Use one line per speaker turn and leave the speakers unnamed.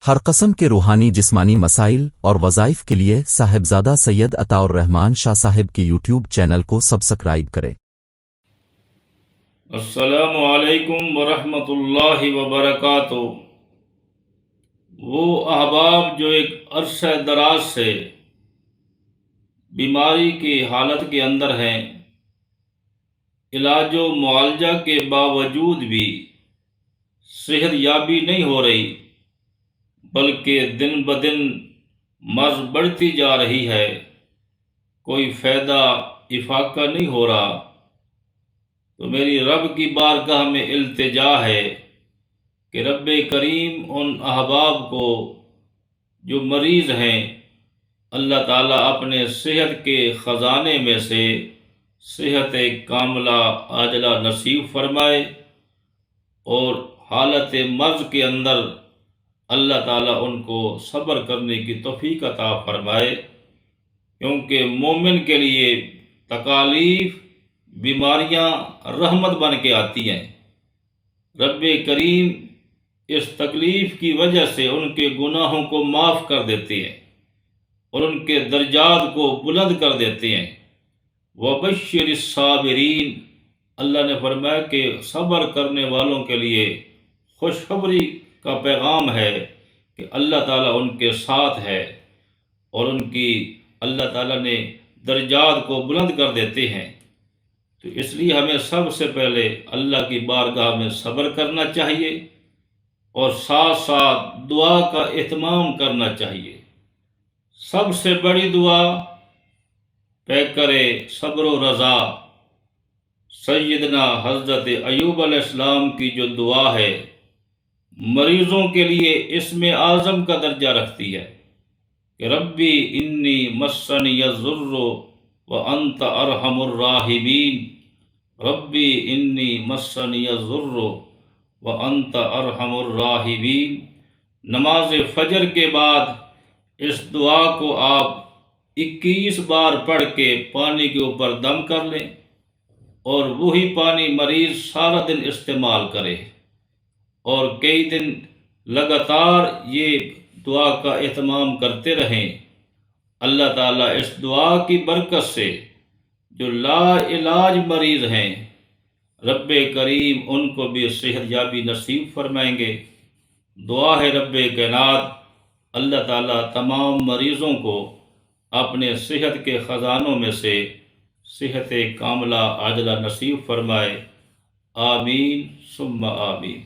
ہر قسم کے روحانی جسمانی مسائل اور وظائف کے لیے صاحبزادہ سید عطا الرحمن شاہ صاحب کے یوٹیوب چینل کو سبسکرائب کریں۔
السلام علیکم ورحمۃ اللہ وبرکاتہ۔ وہ احباب جو ایک عرصہ دراز سے بیماری کی حالت کے اندر ہیں، علاج و معالجہ کے باوجود بھی صحت یابی نہیں ہو رہی، بلکہ دن بدن مرض بڑھتی جا رہی ہے، کوئی فائدہ افاقہ نہیں ہو رہا، تو میری رب کی بارگاہ میں التجا ہے کہ رب کریم ان احباب کو جو مریض ہیں، اللہ تعالیٰ اپنے صحت کے خزانے میں سے صحت کاملہ عاجلہ نصیب فرمائے، اور حالت مرض کے اندر اللہ تعالیٰ ان کو صبر کرنے کی توفیق عطا فرمائے، کیونکہ مومن کے لیے تکالیف، بیماریاں رحمت بن کے آتی ہیں۔ رب کریم اس تکلیف کی وجہ سے ان کے گناہوں کو معاف کر دیتے ہیں اور ان کے درجات کو بلند کر دیتے ہیں۔ وَبَشِّرِ الصَّابِرِينَ، اللہ نے فرمایا کہ صبر کرنے والوں کے لیے خوشخبری کا پیغام ہے کہ اللہ تعالیٰ ان کے ساتھ ہے، اور ان کی اللہ تعالیٰ نے درجات کو بلند کر دیتے ہیں۔ تو اس لیے ہمیں سب سے پہلے اللہ کی بارگاہ میں صبر کرنا چاہیے، اور ساتھ ساتھ دعا کا اہتمام کرنا چاہیے۔ سب سے بڑی دعا پیکر صبر و رضا سیدنا حضرت ایوب علیہ السلام کی جو دعا ہے، مریضوں کے لیے اسم اعظم کا درجہ رکھتی ہے کہ ربی انی مسنی الضر وانت ارحم الراحمین، ربی انی مسنی الضر وانت ارحم الراحمین۔ نماز فجر کے بعد اس دعا کو آپ 21 بار پڑھ کے پانی کے اوپر دم کر لیں، اور وہی پانی مریض سارا دن استعمال کرے، اور کئی دن لگاتار یہ دعا کا اہتمام کرتے رہیں۔ اللہ تعالیٰ اس دعا کی برکت سے جو لا علاج مریض ہیں، رب کریم ان کو بھی صحت یابی نصیب فرمائیں گے۔ دعا ہے رب کائنات اللہ تعالیٰ تمام مریضوں کو اپنے صحت کے خزانوں میں سے صحت کاملہ عاجلہ نصیب فرمائے، آمین ثم آمین۔